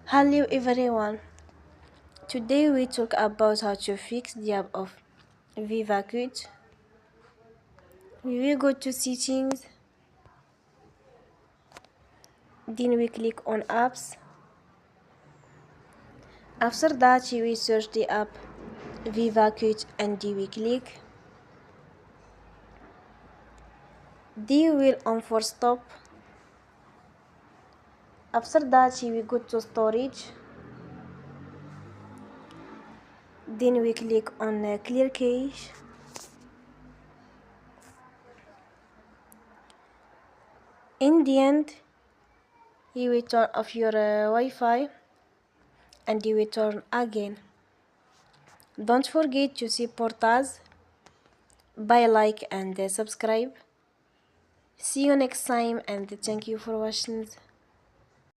Hello everyone. Today we talk about how to fix the app of VivaCut. We will go to settings, then we click on apps. After that we will search the app VivaCut and we click. Then we will on for stop. After that we will go to storage. Then we click on clear cache. In the end, you will turn off your Wi-Fi and you will turn again. Don't forget to support us by like and subscribe. See you next time and thank you for watching.